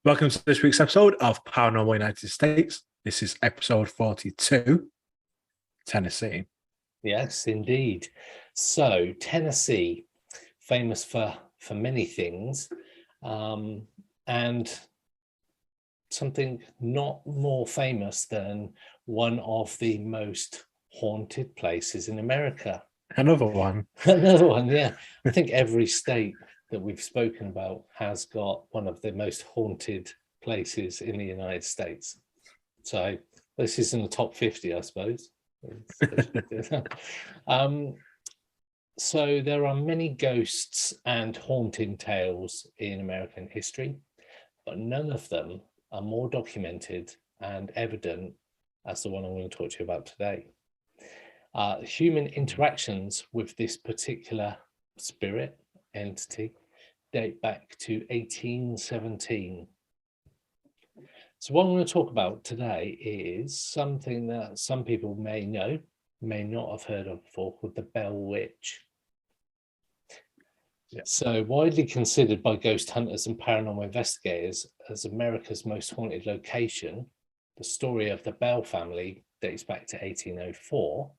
Welcome to this week's episode of Paranormal United States. This is episode 42, Tennessee. Yes, indeed. So Tennessee, famous for many things, and something not more famous than one of the most haunted places in America. Another one. Another one, yeah. I think every state that we've spoken about has got one of the most haunted places in the United States. So this is in the top 50, I suppose. So there are many ghosts and haunting tales in American history, but none of them are more documented and evident as the one I'm going to talk to you about today. Human interactions with this particular spirit entity date back to 1817. So what I'm going to talk about today is something that some people may know, may not have heard of before, called the Blair Witch. Yeah. So widely considered by ghost hunters and paranormal investigators as America's most haunted location, the story of the Bell family dates back to 1804,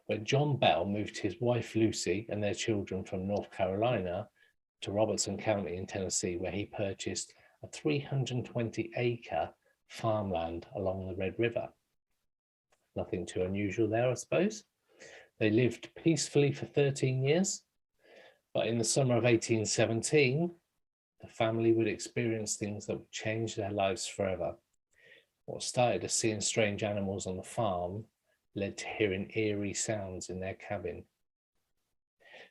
when John Bell moved his wife Lucy and their children from North Carolina to Robertson County in Tennessee, where he purchased a 320-acre farmland along the Red River. Nothing too unusual there, I suppose. They lived peacefully for 13 years, but in the summer of 1817, the family would experience things that would change their lives forever. What started as seeing strange animals on the farm led to hearing eerie sounds in their cabin.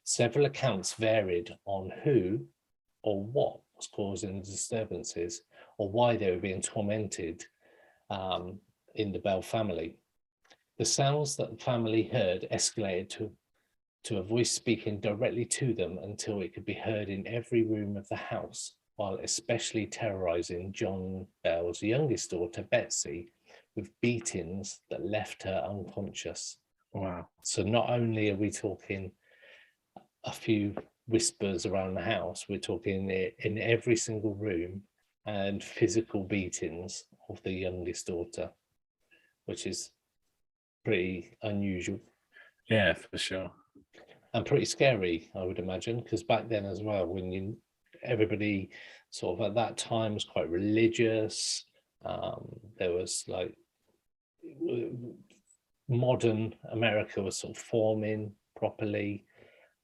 Several accounts varied on who or what was causing the disturbances or why they were being tormented in the Bell family. The sounds that the family heard escalated to a voice speaking directly to them until it could be heard in every room of the house, while especially terrorizing John Bell's youngest daughter, Betsy, with beatings that left her unconscious. Wow. So not only are we talking a few whispers around the house, we're talking in every single room and physical beatings of the youngest daughter, which is pretty unusual. Yeah, for sure. And pretty scary, I would imagine, because back then as well, when everybody sort of at that time was quite religious, there was like modern America was sort of forming properly.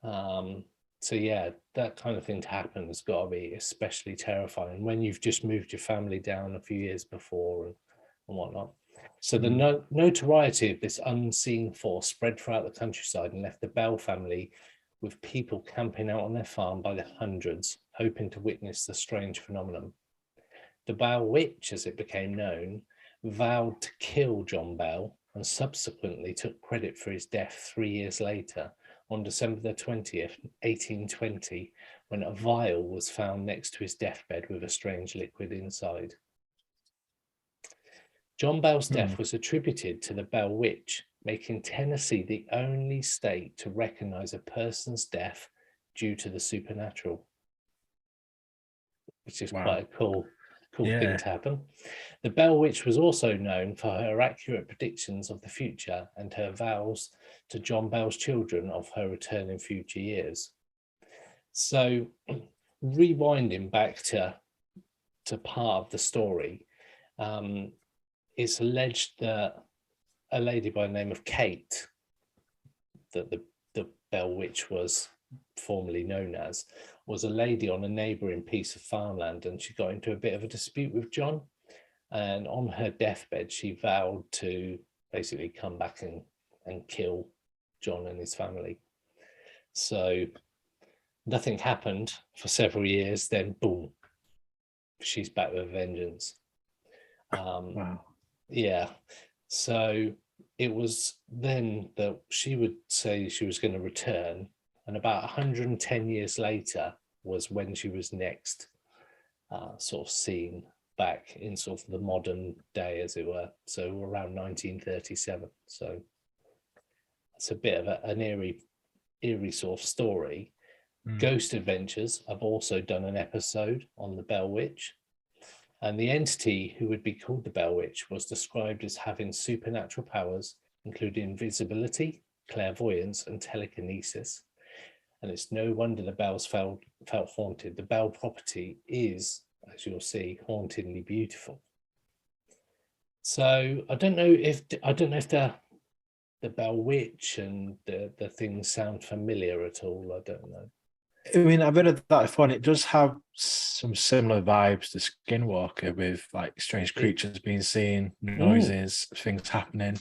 So yeah, that kind of thing to happen has got to be especially terrifying when you've just moved your family down a few years before and whatnot. So the notoriety of this unseen force spread throughout the countryside and left the Bell family with people camping out on their farm by the hundreds, hoping to witness the strange phenomenon. The Blair Witch, as it became known, vowed to kill John Bell and subsequently took credit for his death 3 years later, on December the 20th, 1820, when a vial was found next to his deathbed with a strange liquid inside. John Bell's death was attributed to the Blair Witch, making Tennessee the only state to recognize a person's death due to the supernatural, which is quite a cool thing to happen. The Blair Witch was also known for her accurate predictions of the future and her vows to John Bell's children of her return in future years. So, rewinding back to part of the story, it's alleged that a lady by the name of Kate, that the Blair Witch was formerly known as, was a lady on a neighbouring piece of farmland, and she got into a bit of a dispute with John, and on her deathbed she vowed to basically come back and kill John and his family. So nothing happened for several years, then boom, she's back with a vengeance. Wow. Yeah, so it was then that she would say she was going to return, and about 110 years later was when she was next sort of seen back in sort of the modern day, as it were. So around 1937. So it's a bit of an eerie sort of story. Ghost Adventures have also done an episode on the Blair Witch. And the entity, who would be called the Bell Witch, was described as having supernatural powers, including invisibility, clairvoyance, and telekinesis. And it's no wonder the bells felt haunted. The Bell property is, as you'll see, hauntingly beautiful. So I don't know if the Bell Witch and the things sound familiar at all. I don't know. I mean, I've heard of that before, and it does have some similar vibes to Skinwalker, with like strange creatures being seen, noises, things happening.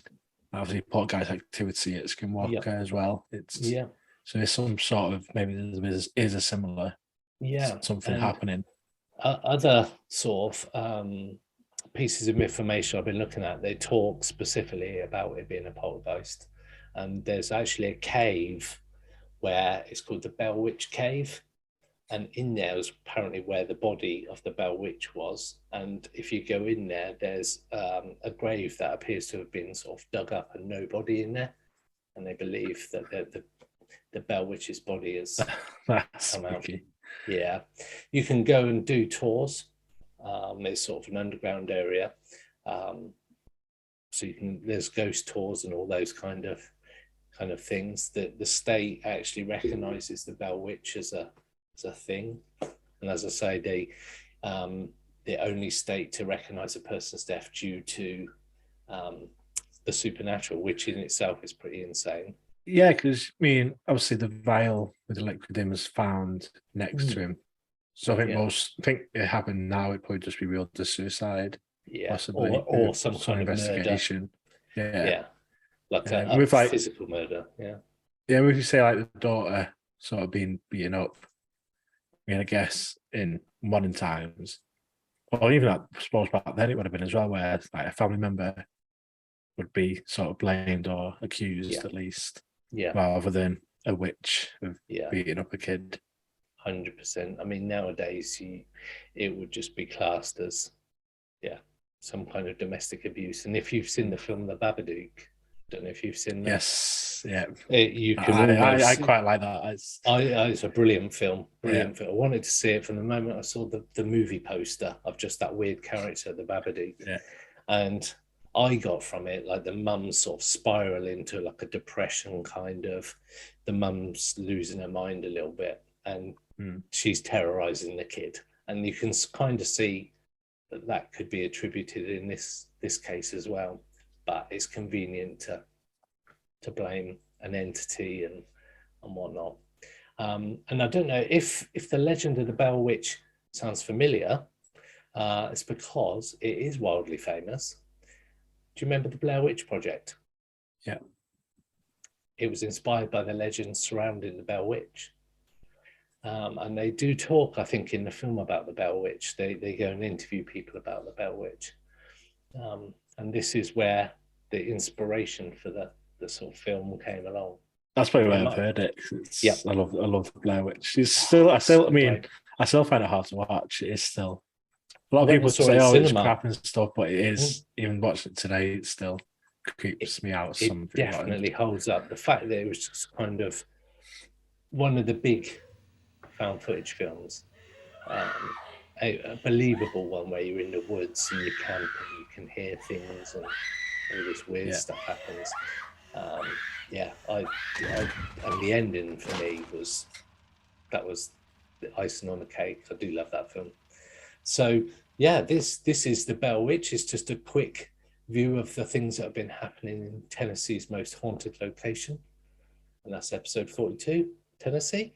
Obviously, poltergeist activity at Skinwalker as well. So there's some sort of, maybe there is a similar something happening. Other sort of pieces of information I've been looking at, they talk specifically about it being a poltergeist, and there's actually a cave where it's called the Bell Witch Cave, and in there is apparently where the body of the Bell Witch was. And if you go in there, there's a grave that appears to have been sort of dug up and no body in there, and they believe that the Bell Witch's body has come out. Yeah, you can go and do tours. There's sort of an underground area, so there's ghost tours and all those kind of things. That the state actually recognizes the Bell Witch as a thing, and as I say, the only state to recognize a person's death due to the supernatural, which in itself is pretty insane. Yeah, because I mean, obviously the vial with the liquid in was found next to him, so I think it happened now. It'd probably just be ruled as suicide, possibly, or some kind of investigation. Murder. Like a physical murder. Yeah, we could say like the daughter sort of being beaten up. I mean, I guess in modern times, or even I suppose back then it would have been as well, where like a family member would be sort of blamed or accused at least, rather than a witch of beating up a kid. 100%. I mean, nowadays it would just be classed as some kind of domestic abuse. And if you've seen the film The Babadook, don't know if you've seen that. Yes, yeah. You can I quite like that. It's a brilliant film. Film. I wanted to see it from the moment I saw the movie poster of just that weird character, the Babadook. Yeah. And I got from it like the mum's sort of spiral into like a depression kind of. The mum's losing her mind a little bit, and she's terrorizing the kid. And you can kind of see that could be attributed in this case as well. But it's convenient to blame an entity and whatnot. And I don't know if the legend of the Bell Witch sounds familiar. It's because it is wildly famous. Do you remember the Blair Witch Project? Yeah. It was inspired by the legends surrounding the Bell Witch. And they do talk, I think, in the film about the Bell Witch. They go and interview people about the Bell Witch. And this is where the inspiration for the sort of film came along. That's probably why I've heard it. I love the Blair Witch. I still find it hard to watch. It is still, a lot of people say, it's crap and stuff, but it is, even watching it today, it still creeps me out. It definitely holds up. The fact that it was just kind of one of the big found footage films, a believable one where you're in the woods and you camp and you can hear things and all this weird stuff happens. And the ending for me was the icing on the cake. I do love that film. So this is the Bell Witch. It's just a quick view of the things that have been happening in Tennessee's most haunted location, and that's episode 42, Tennessee.